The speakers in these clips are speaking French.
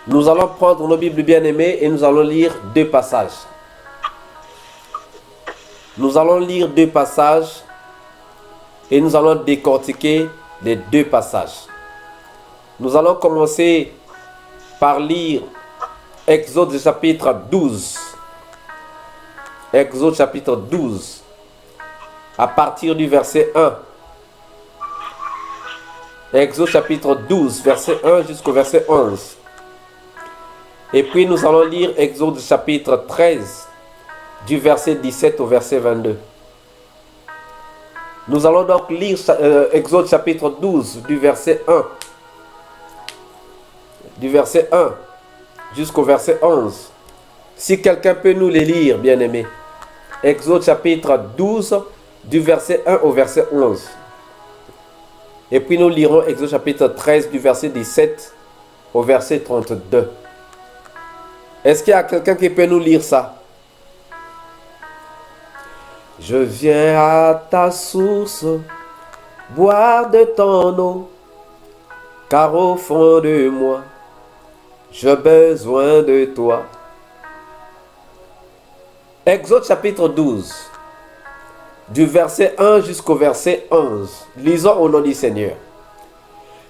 Nous allons prendre nos Bibles bien-aimées et nous allons lire deux passages. Nous allons lire deux passages et nous allons décortiquer les deux passages. Nous allons commencer par lire Exode chapitre 12. Exode chapitre 12, à partir du verset 1. Exode chapitre 12, verset 1 jusqu'au verset 11. Et puis nous allons lire Exode chapitre 13, du verset 17 au verset 22. Nous allons donc lire Exode chapitre 12, du verset 1. Du verset 1 jusqu'au verset 11. Si quelqu'un peut nous les lire, bien-aimés. Exode chapitre 12, du verset 1 au verset 11. Et puis nous lirons Exode chapitre 13, du verset 17 au verset 32. Est-ce qu'il y a quelqu'un qui peut nous lire ça? Je viens à ta source, boire de ton eau, car au fond de moi, j'ai besoin de toi. Exode chapitre 12, du verset 1 jusqu'au verset 11. Lisons au nom du Seigneur.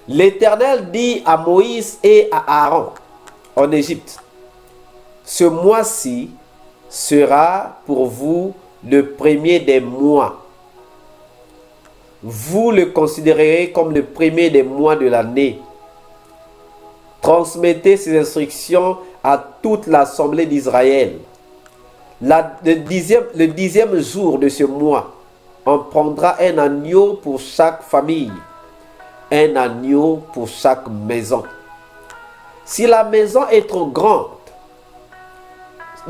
L'Éternel dit à Moïse et à Aaron en Égypte: ce mois-ci sera pour vous le premier des mois. Vous le considérerez comme le premier des mois de l'année. Transmettez ces instructions à toute l'assemblée d'Israël. Le dixième jour de ce mois, on prendra un agneau pour chaque famille, un agneau pour chaque maison. Si la maison est trop grande,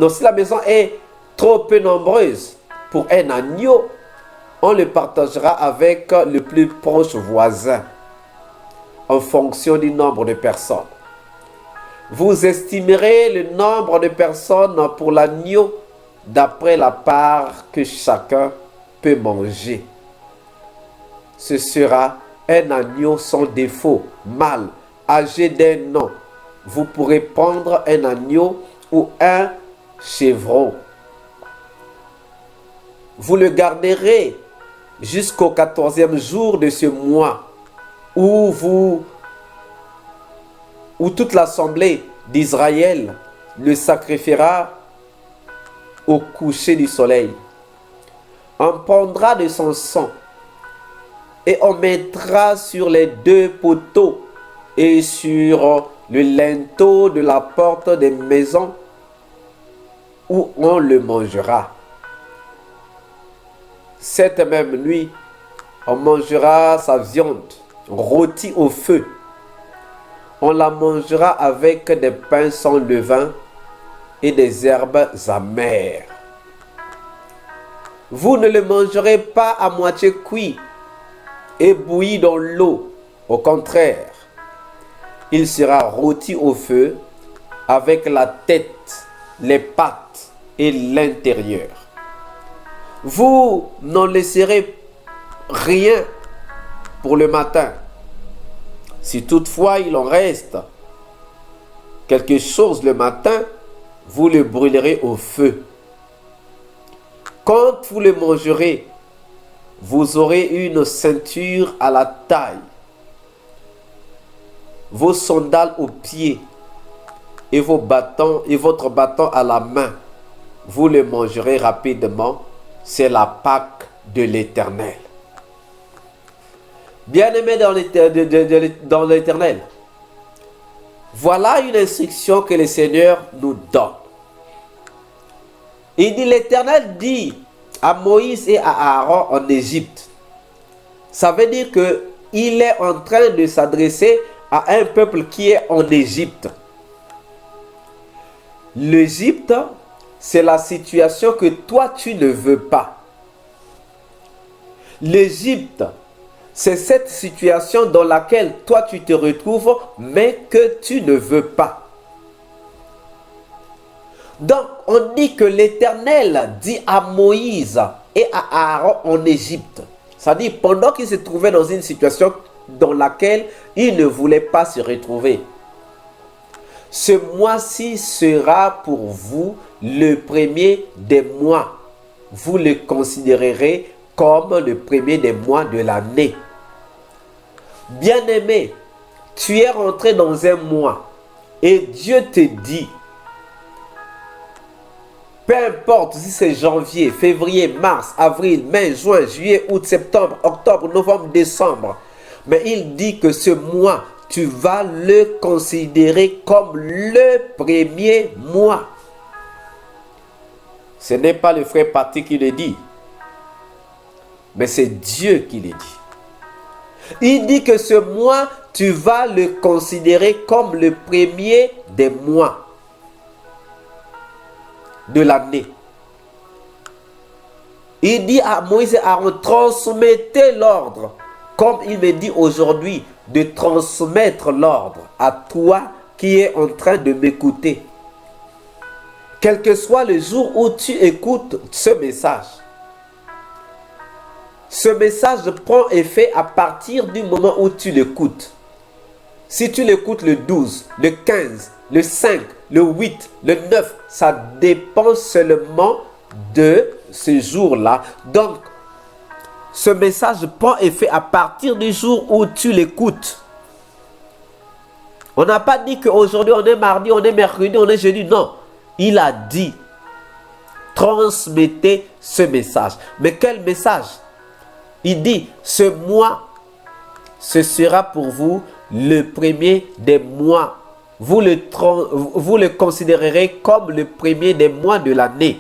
si la maison est trop peu nombreuse pour un agneau, on le partagera avec le plus proche voisin en fonction du nombre de personnes. Vous estimerez le nombre de personnes pour l'agneau d'après la part que chacun peut manger. Ce sera un agneau sans défaut, mâle, âgé d'1 an. Vous pourrez prendre un agneau ou un chevreau. Vous le garderez jusqu'au 14e jour de ce mois où toute l'assemblée d'Israël le sacrifiera au coucher du soleil. On prendra de son sang et on mettra sur les deux poteaux et sur le linteau de la porte des maisons où on le mangera. Cette même nuit, on mangera sa viande rôtie au feu. On la mangera avec des pains sans levain et des herbes amères. Vous ne le mangerez pas à moitié cuit et bouilli dans l'eau. Au contraire, il sera rôti au feu avec la tête, les pattes et l'intérieur. Vous n'en laisserez rien pour le matin. Si toutefois il en reste quelque chose le matin, vous le brûlerez au feu. Quand vous le mangerez, vous aurez une ceinture à la taille, vos sandales aux pieds et votre bâton à la main. Vous le mangerez rapidement. C'est la Pâque de l'Éternel. Bien-aimés dans l'Éternel, voilà une instruction que le Seigneur nous donne. Il dit, l'Éternel dit à Moïse et à Aaron en Égypte. Ça veut dire qu'il est en train de s'adresser à un peuple qui est en Égypte. L'Égypte, c'est la situation que toi tu ne veux pas. L'Égypte, c'est cette situation dans laquelle toi tu te retrouves, mais que tu ne veux pas. Donc, on dit que l'Éternel dit à Moïse et à Aaron en Égypte. C'est-à-dire, pendant qu'ils se trouvaient dans une situation dans laquelle ils ne voulaient pas se retrouver. Ce mois-ci sera pour vous le premier des mois. Vous le considérerez comme le premier des mois de l'année. Bien-aimé, tu es rentré dans un mois et Dieu te dit, peu importe si c'est janvier, février, mars, avril, mai, juin, juillet, août, septembre, octobre, novembre, décembre, mais il dit que ce mois, tu vas le considérer comme le premier mois. Ce n'est pas le frère Patrick qui le dit, mais c'est Dieu qui le dit. Il dit que ce mois, tu vas le considérer comme le premier des mois de l'année. Il dit à Moïse et Aaron, transmettez l'ordre, comme il me dit aujourd'hui, de transmettre l'ordre à toi qui es en train de m'écouter. Quel que soit le jour où tu écoutes ce message, ce message prend effet à partir du moment où tu l'écoutes. Si tu l'écoutes le 12, le 15, le 5, le 8, le 9, ça dépend seulement de ce jour-là. Donc, ce message prend effet à partir du jour où tu l'écoutes. On n'a pas dit qu'aujourd'hui on est mardi, on est mercredi, on est jeudi. Non, il a dit, transmettez ce message. Mais quel message? Il dit, ce mois, ce sera pour vous le premier des mois. Vous le considérerez comme le premier des mois de l'année.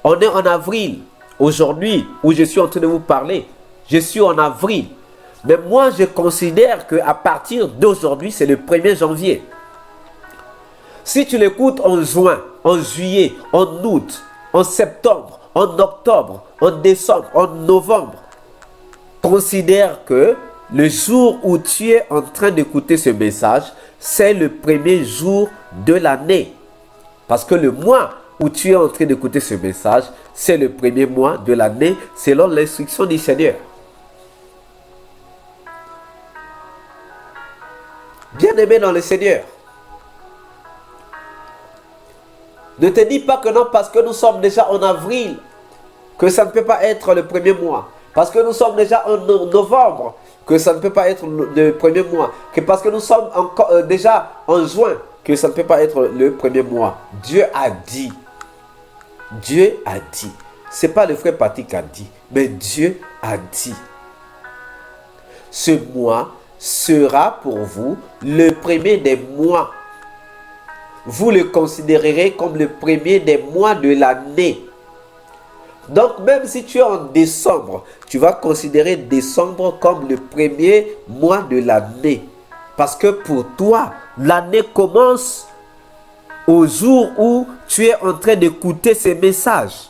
On est en avril. Aujourd'hui, où je suis en train de vous parler, je suis en avril. Mais moi, je considère qu'à partir d'aujourd'hui, c'est le 1er janvier. Si tu l'écoutes en juin, en juillet, en août, en septembre, en octobre, en décembre, en novembre, considère que le jour où tu es en train d'écouter ce message, c'est le premier jour de l'année. Parce que le mois où tu es en train d'écouter ce message, c'est le premier mois de l'année selon l'instruction du Seigneur. Bien-aimé dans le Seigneur, ne te dis pas que non, parce que nous sommes déjà en avril, que ça ne peut pas être le premier mois. Parce que nous sommes déjà en novembre, que ça ne peut pas être le premier mois. Que parce que nous sommes encore, déjà en juin, que ça ne peut pas être le premier mois. Dieu a dit. Dieu a dit. Ce n'est pas le frère Patrick qui a dit, mais Dieu a dit. Ce mois sera pour vous le premier des mois. Vous le considérerez comme le premier des mois de l'année. Donc même si tu es en décembre, tu vas considérer décembre comme le premier mois de l'année. Parce que pour toi, l'année commence au jour où tu es en train d'écouter ces messages.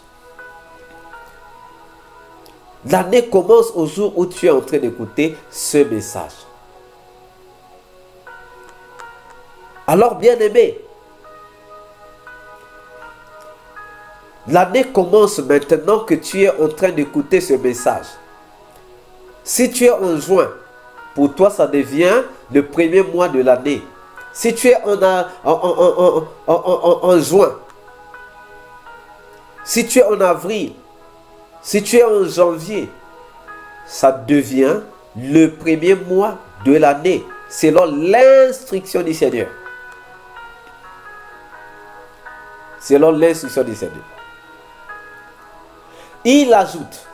L'année commence au jour où tu es en train d'écouter ce message. Alors, bien-aimé, l'année commence maintenant que tu es en train d'écouter ce message. Si tu es en juin, pour toi, ça devient le premier mois de l'année. Si tu es en juin, si tu es en avril, si tu es en janvier, ça devient le premier mois de l'année, selon l'instruction du Seigneur. Selon l'instruction du Seigneur. Il ajoute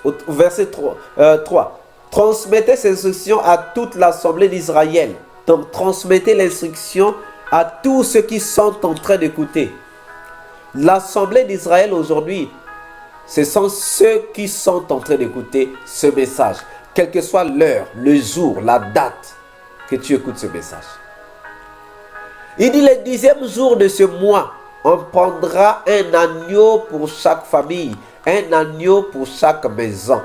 au verset 3, transmettez ces instructions à toute l'assemblée d'Israël. Donc transmettez l'instruction à tous ceux qui sont en train d'écouter. L'assemblée d'Israël aujourd'hui, ce sont ceux qui sont en train d'écouter ce message. Quelle que soit l'heure, le jour, la date que tu écoutes ce message. Il dit le 10e jour de ce mois, on prendra un agneau pour chaque famille, un agneau pour chaque maison.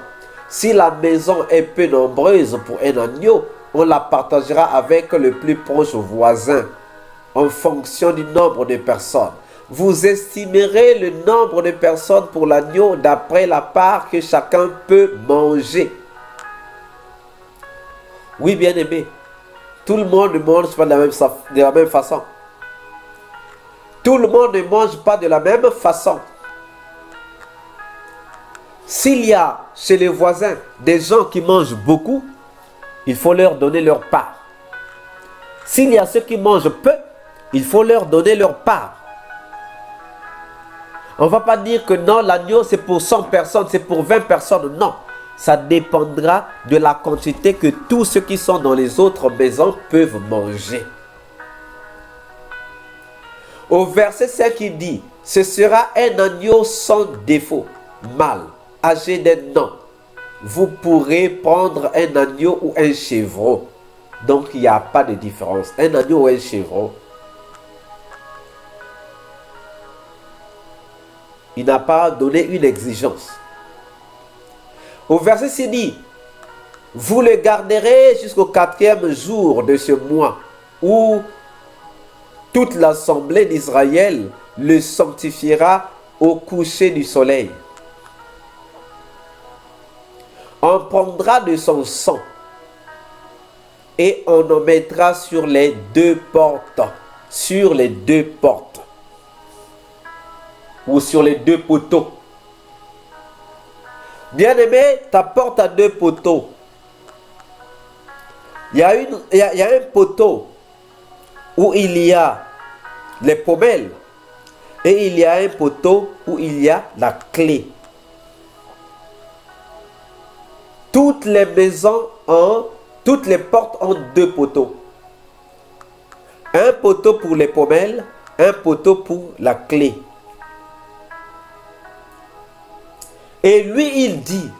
Si la maison est peu nombreuse pour un agneau, on la partagera avec le plus proche voisin en fonction du nombre de personnes. Vous estimerez le nombre de personnes pour l'agneau d'après la part que chacun peut manger. Oui, bien-aimé, tout le monde ne mange pas de la même façon. Tout le monde ne mange pas de la même façon. S'il y a chez les voisins des gens qui mangent beaucoup, il faut leur donner leur part. S'il y a ceux qui mangent peu, il faut leur donner leur part. On ne va pas dire que non, l'agneau c'est pour 100 personnes, c'est pour 20 personnes. Non, ça dépendra de la quantité que tous ceux qui sont dans les autres maisons peuvent manger. Au verset 5, il dit, ce sera un agneau sans défaut, mâle, âgé d'un an. Vous pourrez prendre un agneau ou un chevreau. Donc, il n'y a pas de différence. Un agneau ou un chevreau. Il n'a pas donné une exigence. Au verset 6 dit, vous le garderez jusqu'au 4e jour de ce mois, où toute l'assemblée d'Israël le sanctifiera au coucher du soleil. On prendra de son sang et on en mettra sur les deux portes. Sur les deux portes. Ou sur les deux poteaux. Bien-aimé, ta porte a deux poteaux. Il y a un poteau où il y a les pommelles et il y a un poteau où il y a la clé. Toutes les maisons toutes les portes ont deux poteaux. Un poteau pour les pommelles, un poteau pour la clé. Et lui, il dit,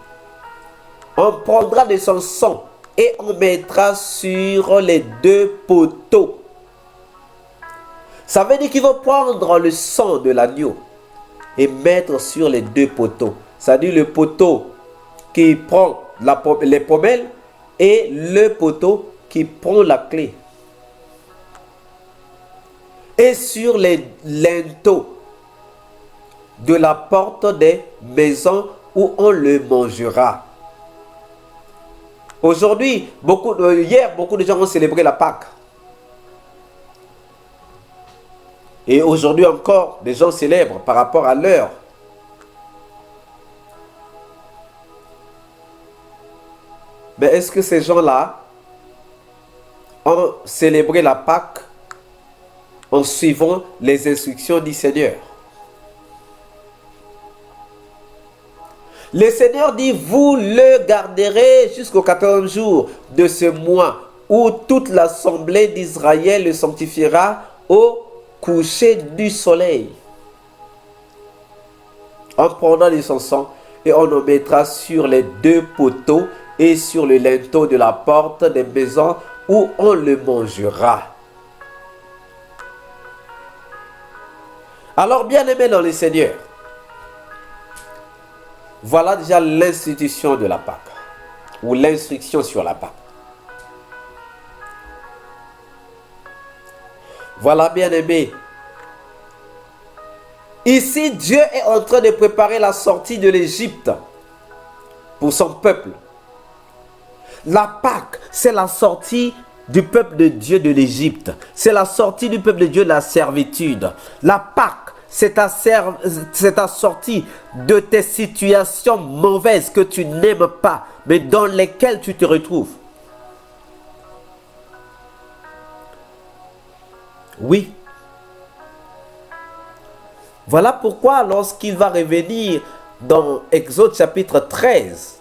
on prendra de son sang et on mettra sur les deux poteaux. Ça veut dire qu'il va prendre le sang de l'agneau et mettre sur les deux poteaux. Ça veut dire le poteau qui prend les pommelles et le poteau qui prend la clé. Et sur les linteaux de la porte des maisons où on le mangera. Aujourd'hui, hier, beaucoup de gens ont célébré la Pâque. Et aujourd'hui encore, des gens célèbrent par rapport à l'heure. Mais est-ce que ces gens-là ont célébré la Pâque en suivant les instructions du Seigneur? Le Seigneur dit, vous le garderez jusqu'au 14e jour de ce mois, où toute l'assemblée d'Israël le sanctifiera au coucher du soleil. En prenant de son sang, et on en mettra sur les deux poteaux et sur le linteau de la porte des maisons où on le mangera. Alors, bien-aimés dans le Seigneur, voilà déjà l'institution de la Pâque, ou l'instruction sur la Pâque. Voilà, bien-aimés. Ici, Dieu est en train de préparer la sortie de l'Égypte pour son peuple. La Pâque, c'est la sortie du peuple de Dieu de l'Égypte. C'est la sortie du peuple de Dieu de la servitude. La Pâque, c'est ta sortie de tes situations mauvaises que tu n'aimes pas, mais dans lesquelles tu te retrouves. Oui. Voilà pourquoi lorsqu'il va revenir dans Exode chapitre 13,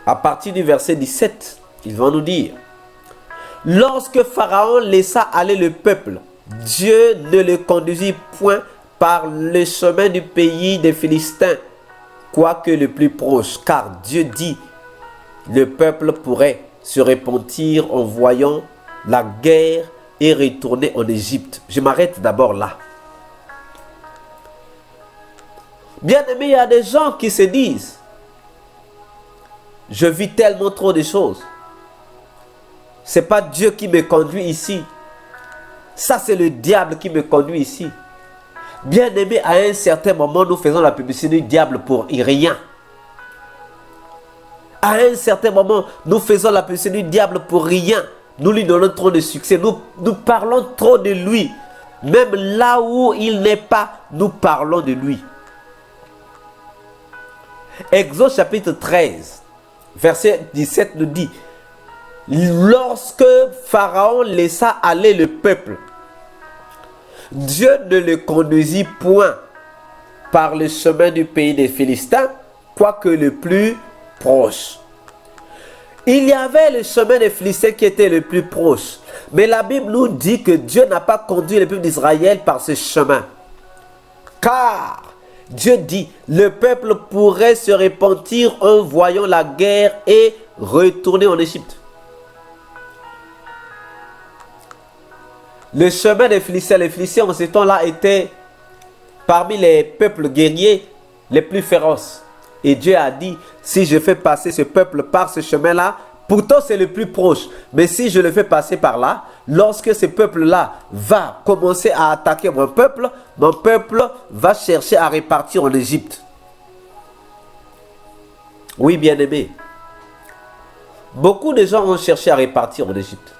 à partir du verset 17, il va nous dire, lorsque Pharaon laissa aller le peuple, Dieu ne le conduisit point par le chemin du pays des Philistins, quoique le plus proche, car Dieu dit, le peuple pourrait se repentir en voyant la guerre et retourner en Égypte. Je m'arrête d'abord là. Bien aimé, il y a des gens qui se disent, je vis tellement trop de choses. Ce n'est pas Dieu qui me conduit ici. Ça, c'est le diable qui me conduit ici. Bien aimé, à un certain moment, nous faisons la publicité du diable pour rien. À un certain moment, nous faisons la publicité du diable pour rien. Nous lui donnons trop de succès. Nous parlons trop de lui. Même là où il n'est pas, nous parlons de lui. Exode chapitre 13, verset 17 nous dit: lorsque Pharaon laissa aller le peuple, Dieu ne le conduisit point par le chemin du pays des Philistins, quoique le plus proche. Il y avait le chemin des Philistins qui était le plus proche. Mais la Bible nous dit que Dieu n'a pas conduit le peuple d'Israël par ce chemin. Car Dieu dit, le peuple pourrait se repentir en voyant la guerre et retourner en Égypte. Le chemin des Philistins, les Philistins en ce temps-là étaient parmi les peuples guerriers les plus féroces. Et Dieu a dit, si je fais passer ce peuple par ce chemin-là, pourtant c'est le plus proche, mais si je le fais passer par là, lorsque ce peuple-là va commencer à attaquer mon peuple va chercher à repartir en Égypte. Oui, bien-aimés, beaucoup de gens ont cherché à repartir en Égypte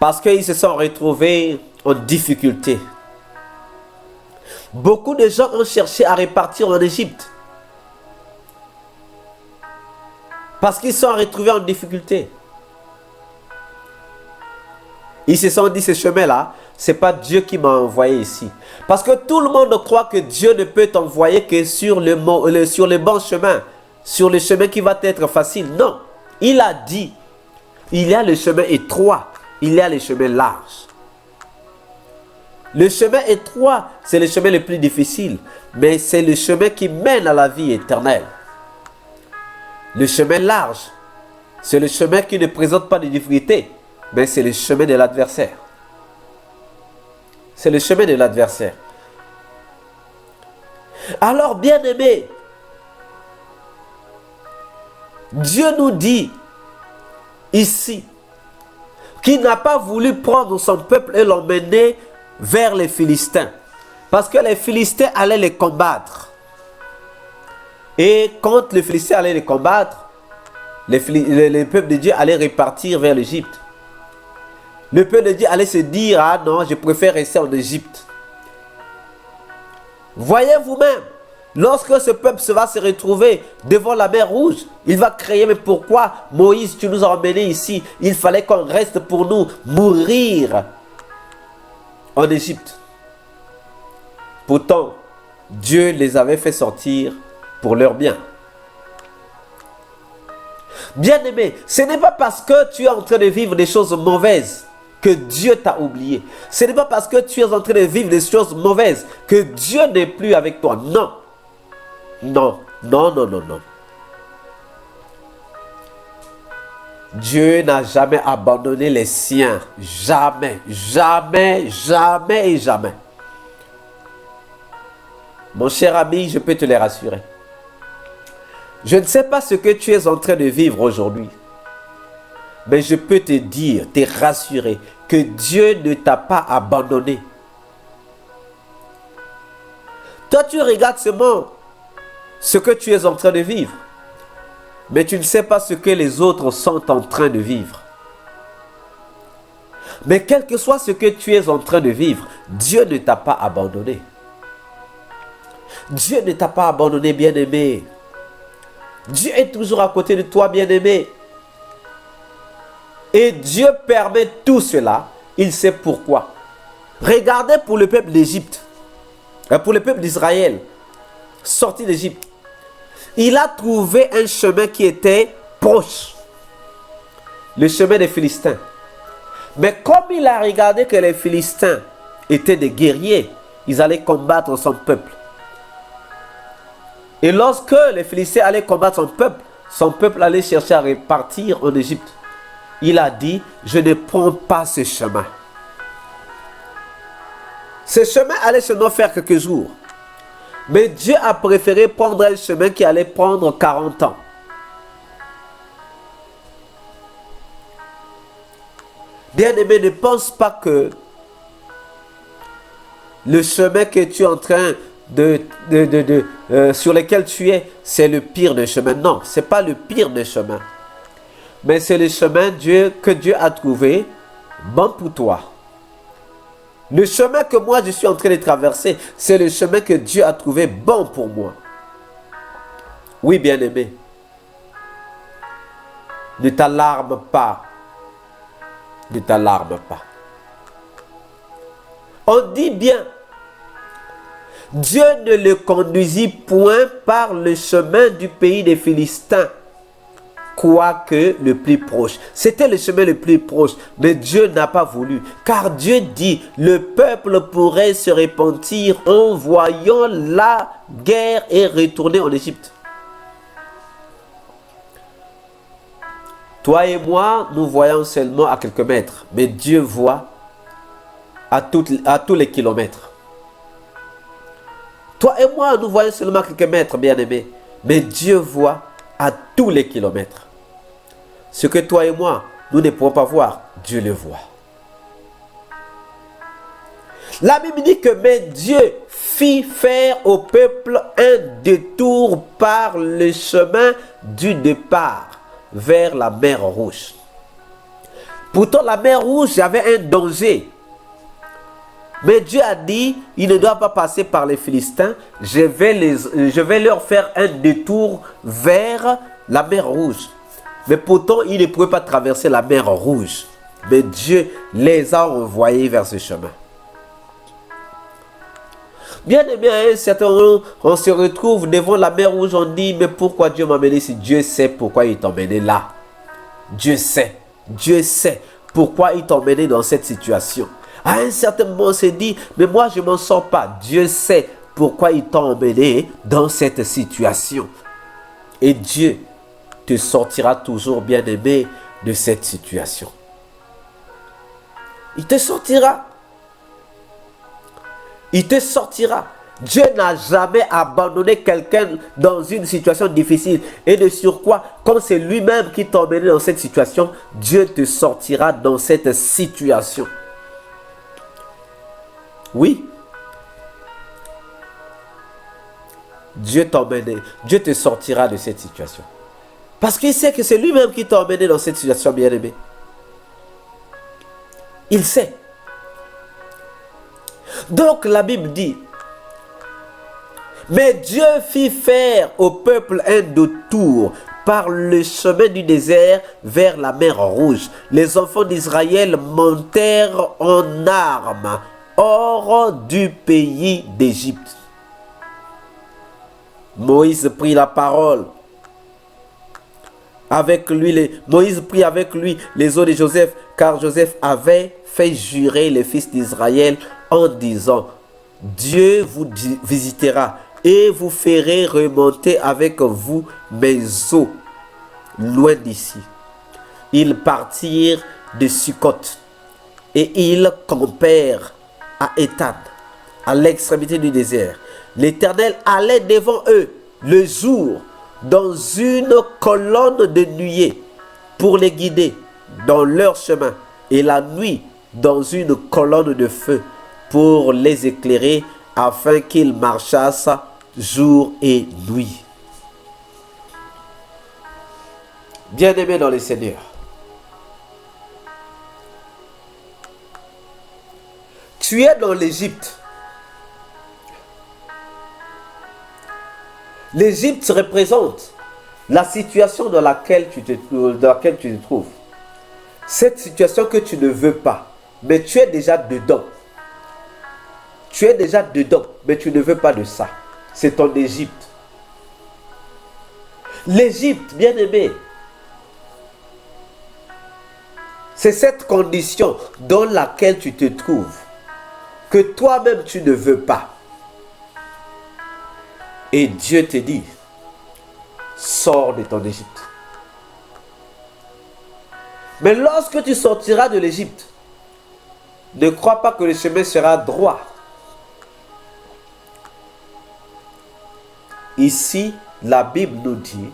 parce qu'ils se sont retrouvés en difficulté. Beaucoup de gens ont cherché à repartir en Égypte parce qu'ils se sont retrouvés en difficulté. Ils se sont dit, ce chemin-là, ce n'est pas Dieu qui m'a envoyé ici. Parce que tout le monde croit que Dieu ne peut t'envoyer que sur le bon chemin, sur le chemin qui va être facile. Non, il a dit, il y a le chemin étroit, il y a le chemin large. Le chemin étroit, c'est le chemin le plus difficile, mais c'est le chemin qui mène à la vie éternelle. Le chemin large, c'est le chemin qui ne présente pas de difficulté, mais c'est le chemin de l'adversaire. C'est le chemin de l'adversaire. Alors, bien-aimés, Dieu nous dit ici qu'il n'a pas voulu prendre son peuple et l'emmener vers les Philistins. Parce que les Philistins allaient les combattre. Et quand les Philistins allaient les combattre, le peuple de Dieu allait repartir vers l'Égypte. Le peuple de Dieu allait se dire, ah non, je préfère rester en Égypte. Voyez vous-même, lorsque ce peuple va se retrouver devant la mer Rouge, il va crier, mais pourquoi Moïse, tu nous as emmenés ici? Il fallait qu'on reste pour nous mourir en Égypte. Pourtant, Dieu les avait fait sortir pour leur bien. Bien-aimé, ce n'est pas parce que tu es en train de vivre des choses mauvaises que Dieu t'a oublié. Ce n'est pas parce que tu es en train de vivre des choses mauvaises que Dieu n'est plus avec toi. Non. Non, non, non, non, non. Dieu n'a jamais abandonné les siens. Jamais, jamais, jamais et jamais. Mon cher ami, je peux te les rassurer. Je ne sais pas ce que tu es en train de vivre aujourd'hui. Mais je peux te dire, te rassurer, que Dieu ne t'a pas abandonné. Toi, tu regardes seulement ce que tu es en train de vivre. Mais tu ne sais pas ce que les autres sont en train de vivre. Mais quel que soit ce que tu es en train de vivre, Dieu ne t'a pas abandonné. Dieu ne t'a pas abandonné, bien-aimé. Dieu est toujours à côté de toi, bien-aimé. Et Dieu permet tout cela. Il sait pourquoi. Regardez pour le peuple d'Égypte. Pour le peuple d'Israël. Sorti d'Égypte. Il a trouvé un chemin qui était proche. Le chemin des Philistins. Mais comme il a regardé que les Philistins étaient des guerriers, ils allaient combattre son peuple. Et lorsque les Philistins allaient combattre son peuple allait chercher à repartir en Égypte. Il a dit, je ne prends pas ce chemin. Ce chemin allait seulement faire quelques jours. Mais Dieu a préféré prendre un chemin qui allait prendre 40 ans. Bien-aimé, ne pense pas que le chemin que tu es en train sur lesquels tu es, c'est le pire des chemins. Non, ce n'est pas le pire des chemins. Mais c'est le chemin que Dieu a trouvé bon pour toi. Le chemin que moi je suis en train de traverser, c'est le chemin que Dieu a trouvé bon pour moi. Oui, bien-aimé. Ne t'alarme pas. Ne t'alarme pas. On dit bien, Dieu ne le conduisit point par le chemin du pays des Philistins, quoique le plus proche. C'était le chemin le plus proche, mais Dieu n'a pas voulu. Car Dieu dit, le peuple pourrait se repentir en voyant la guerre et retourner en Égypte. Toi et moi, nous voyons seulement à quelques mètres, mais Dieu voit à tous les kilomètres. Toi et moi, nous voyons seulement à quelques mètres, bien-aimés, mais Dieu voit à tous les kilomètres. Ce que toi et moi, nous ne pouvons pas voir, Dieu le voit. La Bible dit que mais Dieu fit faire au peuple un détour par le chemin du départ vers la mer Rouge. Pourtant, la mer Rouge avait un danger. Mais Dieu a dit, il ne doit pas passer par les Philistins. Je vais leur faire un détour vers la mer Rouge. Mais pourtant, ils ne pouvaient pas traverser la mer Rouge. Mais Dieu les a envoyés vers ce chemin. Bien aimé, à un certain moment, on se retrouve devant la mer Rouge, on dit, mais pourquoi Dieu m'a emmené ici? Dieu sait pourquoi il t'a emmené là. Dieu sait pourquoi il t'a emmené dans cette situation. À un certain moment, on s'est dit, mais moi je ne m'en sors pas. Dieu sait pourquoi il t'a emmené dans cette situation. Et Dieu te sortira toujours, bien aimé, de cette situation. Il te sortira. Il te sortira. Dieu n'a jamais abandonné quelqu'un dans une situation difficile. Et de surcroît, comme c'est lui-même qui t'a emmené dans cette situation, Dieu te sortira dans cette situation. Oui. Dieu t'a emmené. Dieu te sortira de cette situation. Parce qu'il sait que c'est lui-même qui t'a emmené dans cette situation, bien-aimé. Il sait. Donc la Bible dit, mais Dieu fit faire au peuple un détour par le chemin du désert vers la mer Rouge. Les enfants d'Israël montèrent en armes hors du pays d'Égypte. Moïse prit la parole. Moïse prit avec lui les os de Joseph, car Joseph avait fait jurer les fils d'Israël en disant, Dieu vous visitera et vous ferez remonter avec vous mes eaux loin d'ici. Ils partirent de Sukkot et ils campèrent à Étan, à l'extrémité du désert. L'Éternel allait devant eux le jour dans une colonne de nuée pour les guider dans leur chemin, et la nuit dans une colonne de feu pour les éclairer, afin qu'ils marchassent jour et nuit. Bien-aimés dans le Seigneur, tu es dans l'Égypte. L'Égypte représente la situation dans laquelle tu te trouves. Cette situation que tu ne veux pas, mais tu es déjà dedans. Tu es déjà dedans, mais tu ne veux pas de ça. C'est ton Égypte. L'Égypte, bien-aimé, c'est cette condition dans laquelle tu te trouves, que toi-même tu ne veux pas. Et Dieu te dit, sors de ton Égypte. Mais lorsque tu sortiras de l'Égypte, ne crois pas que le chemin sera droit. Ici, la Bible nous dit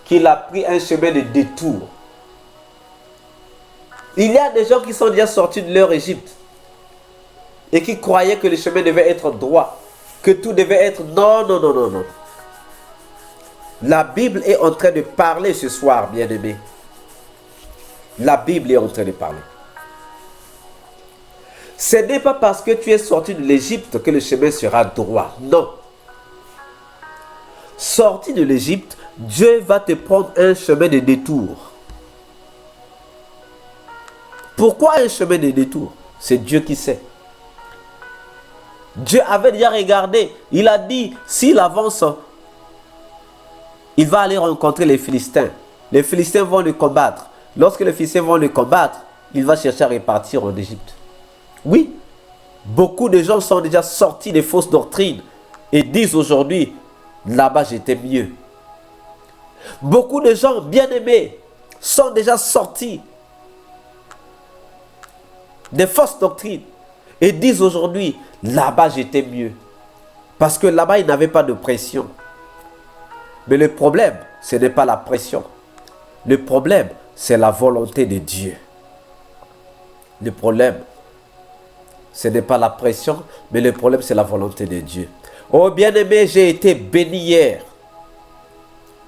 qu'il a pris un chemin de détour. Il y a des gens qui sont déjà sortis de leur Égypte et qui croyaient que le chemin devait être droit, que tout devait être... Non, non, non, non, non. La Bible est en train de parler ce soir, bien-aimé. La Bible est en train de parler. Ce n'est pas parce que tu es sorti de l'Égypte que le chemin sera droit. Non. Sorti de l'Égypte, Dieu va te prendre un chemin de détour. Pourquoi un chemin de détour? C'est Dieu qui sait. Dieu avait déjà regardé. Il a dit, s'il avance, il va aller rencontrer les Philistins. Les Philistins vont le combattre. Lorsque les Philistins vont le combattre, il va chercher à repartir en Égypte. Oui, beaucoup de gens sont déjà sortis des fausses doctrines et disent aujourd'hui, là-bas j'étais mieux. Beaucoup de gens bien-aimés sont déjà sortis des fausses doctrines et disent aujourd'hui, là-bas j'étais mieux. Parce que là-bas ils n'avaient pas de pression. Mais le problème, ce n'est pas la pression. Le problème, c'est la volonté de Dieu. Le problème, ce n'est pas la pression, mais le problème, c'est la volonté de Dieu. Oh bien-aimé, j'ai été béni hier.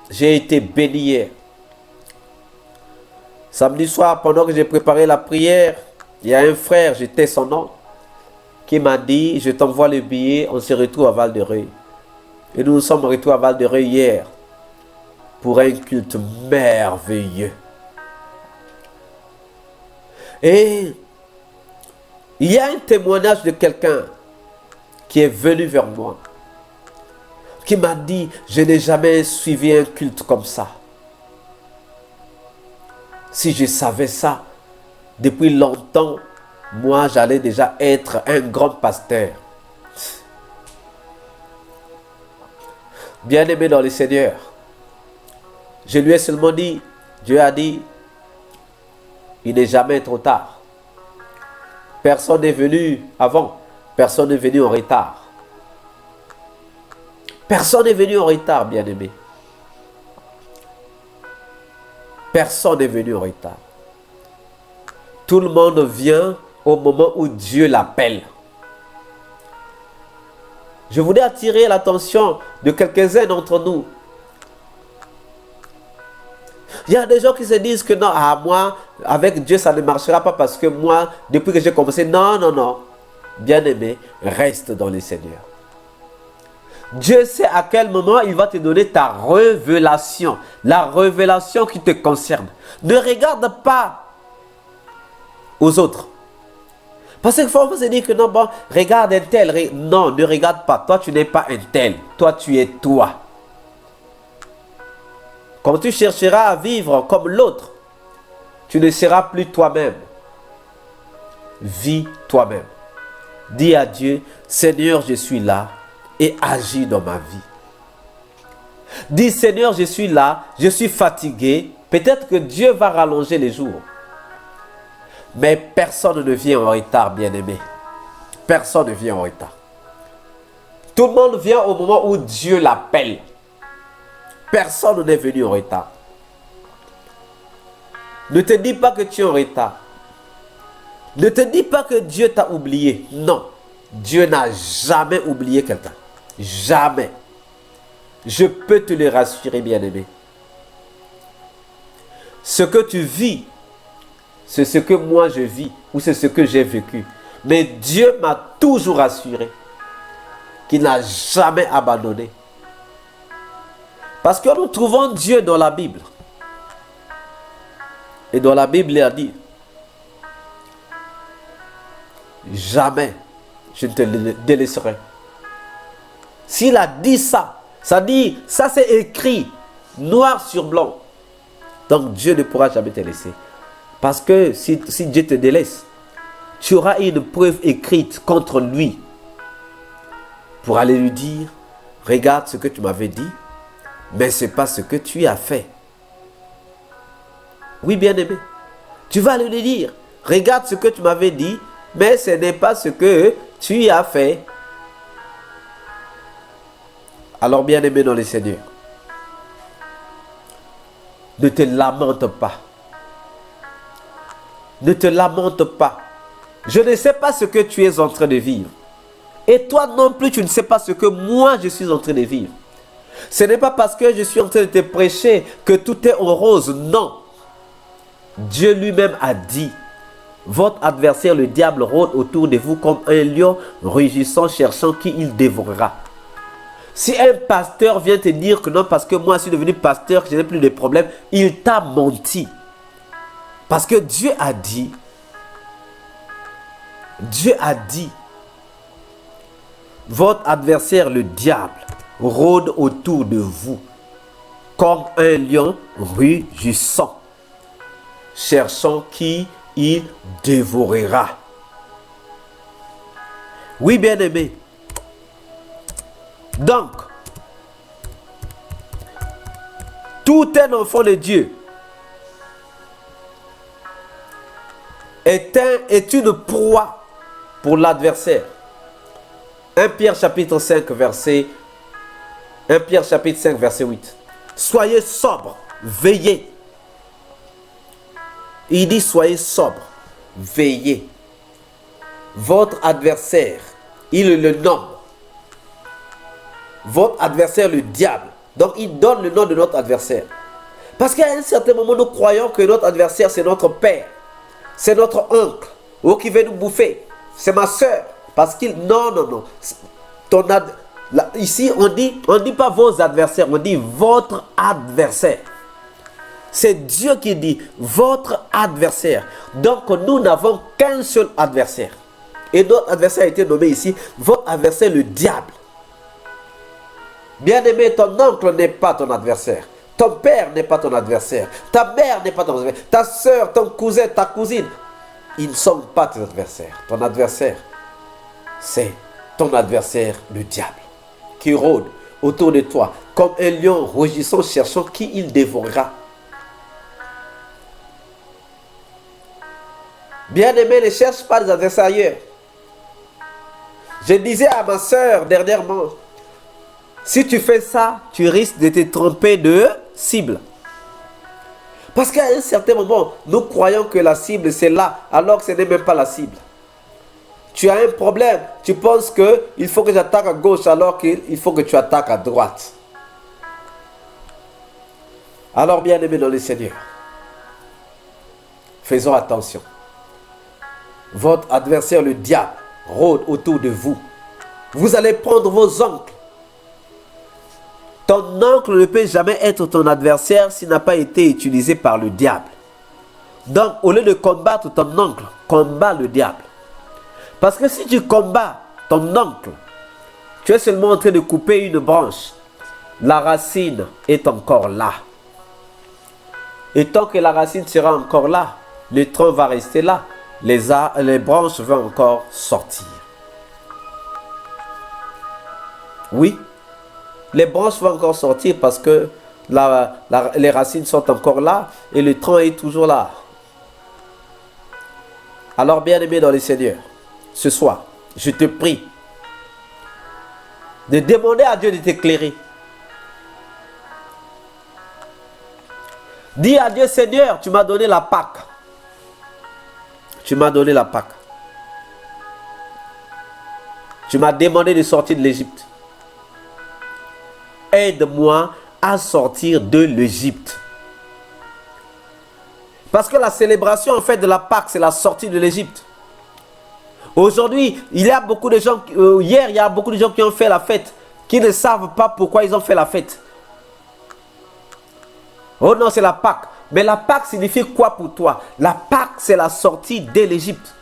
J'ai été béni hier. Samedi soir, pendant que j'ai préparé la prière, il y a un frère, j'étais son nom, qui m'a dit, je t'envoie le billet, on se retrouve à Val-de-Reuil. Et nous nous sommes retrouvés à Val-de-Reuil hier pour un culte merveilleux. Et il y a un témoignage de quelqu'un qui est venu vers moi, qui m'a dit, je n'ai jamais suivi un culte comme ça. Si je savais ça, depuis longtemps, moi j'allais déjà être un grand pasteur. Bien-aimé dans le Seigneur, je lui ai seulement dit, Dieu a dit, il n'est jamais trop tard. Personne n'est venu avant. Personne n'est venu en retard. Personne n'est venu en retard, bien-aimé. Personne n'est venu en retard. Tout le monde vient au moment où Dieu l'appelle. Je voulais attirer l'attention de quelques-uns d'entre nous. Il y a des gens qui se disent que non, moi, avec Dieu, ça ne marchera pas parce que moi, depuis que j'ai commencé, non, non, non. Bien-aimé, reste dans le Seigneur. Dieu sait à quel moment il va te donner ta révélation. La révélation qui te concerne. Ne regarde pas aux autres. Parce qu'il faut se dire que non, bon, regarde un tel. Non, ne regarde pas. Toi, tu n'es pas un tel. Toi, tu es toi. Quand tu chercheras à vivre comme l'autre, tu ne seras plus toi-même. Vis toi-même. Dis à Dieu, Seigneur, je suis là et agis dans ma vie. Dis, Seigneur, je suis là, je suis fatigué. Peut-être que Dieu va rallonger les jours. Mais personne ne vient en retard, bien-aimé. Personne ne vient en retard. Tout le monde vient au moment où Dieu l'appelle. Personne n'est venu en retard. Ne te dis pas que tu es en retard. Ne te dis pas que Dieu t'a oublié. Non. Dieu n'a jamais oublié quelqu'un. Jamais. Je peux te le rassurer, bien-aimé. Ce que tu vis, c'est ce que moi je vis ou c'est ce que j'ai vécu. Mais Dieu m'a toujours assuré qu'il n'a jamais abandonné. Parce que nous trouvons Dieu dans la Bible. Et dans la Bible, il a dit, jamais je ne te délaisserai. S'il a dit ça, ça dit, ça c'est écrit, noir sur blanc. Donc Dieu ne pourra jamais te laisser. Parce que si Dieu te délaisse, tu auras une preuve écrite contre lui. Pour aller lui dire, regarde ce que tu m'avais dit, mais ce n'est pas ce que tu as fait. Oui, bien-aimé. Tu vas lui dire, regarde ce que tu m'avais dit, mais ce n'est pas ce que tu as fait. Alors, bien-aimé dans le Seigneur, ne te lamente pas. Ne te lamente pas. Je ne sais pas ce que tu es en train de vivre. Et toi non plus, tu ne sais pas ce que moi je suis en train de vivre. Ce n'est pas parce que je suis en train de te prêcher que tout est en rose. Non. Dieu lui-même a dit, votre adversaire, le diable, rôde autour de vous comme un lion rugissant, cherchant qui il dévorera. Si un pasteur vient te dire que non, parce que moi je suis devenu pasteur, que je n'ai plus de problème, il t'a menti. Parce que Dieu a dit, votre adversaire, le diable, rôde autour de vous comme un lion rugissant, cherchant qui il dévorera. Oui, bien-aimé. Donc, tout un enfant de Dieu est une proie pour l'adversaire. 1 Pierre chapitre 5 verset 8. Soyez sobres, veillez. Il dit soyez sobres, veillez. Votre adversaire, il le nomme. Votre adversaire, le diable. Donc il donne le nom de notre adversaire. Parce qu'à un certain moment, nous croyons que notre adversaire, c'est notre père. C'est notre oncle. Ou qui veut nous bouffer. C'est ma soeur. Parce qu'il... Non. Ici, on dit pas vos adversaires. On dit votre adversaire. C'est Dieu qui dit votre adversaire. Donc nous n'avons qu'un seul adversaire. Et notre adversaire a été nommé ici. Votre adversaire, le diable. Bien-aimé, ton oncle n'est pas ton adversaire. Ton père n'est pas ton adversaire. Ta mère n'est pas ton adversaire. Ta soeur, ton cousin, ta cousine. Ils ne sont pas tes adversaires. Ton adversaire, c'est ton adversaire, le diable, qui rôde autour de toi comme un lion rugissant, cherchant qui il dévorera. Bien-aimé, ne cherche pas des adversaires ailleurs. Je disais à ma soeur dernièrement, si tu fais ça, tu risques de te tromper de cible. Parce qu'à un certain moment, nous croyons que la cible c'est là, alors que ce n'est même pas la cible. Tu as un problème, tu penses qu'il faut que j'attaque à gauche alors qu'il faut que tu attaques à droite. Alors bien aimé dans le Seigneur, faisons attention. Votre adversaire, le diable, rôde autour de vous. Vous allez prendre vos oncles. Ton oncle ne peut jamais être ton adversaire s'il n'a pas été utilisé par le diable. Donc, au lieu de combattre ton oncle, combat le diable. Parce que si tu combats ton oncle, tu es seulement en train de couper une branche. La racine est encore là. Et tant que la racine sera encore là, le tronc va rester là. Les branches vont encore sortir. Oui. Les branches vont encore sortir parce que les racines sont encore là et le tronc est toujours là. Alors bien aimé dans le Seigneur, ce soir, je te prie de demander à Dieu de t'éclairer. Dis à Dieu, Seigneur, tu m'as donné la Pâque. Tu m'as donné la Pâque. Tu m'as demandé de sortir de l'Égypte. Aide-moi à sortir de l'Égypte. Parce que la célébration en fait de la Pâque, c'est la sortie de l'Égypte. Aujourd'hui, il y a beaucoup de gens, hier, il y a beaucoup de gens qui ont fait la fête, qui ne savent pas pourquoi ils ont fait la fête. Oh non, c'est la Pâque. Mais la Pâque signifie quoi pour toi? La Pâque, c'est la sortie de l'Égypte.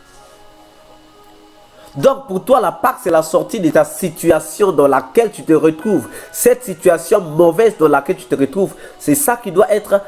Donc pour toi, la Pâque, c'est la sortie de ta situation dans laquelle tu te retrouves. Cette situation mauvaise dans laquelle tu te retrouves, c'est ça qui doit être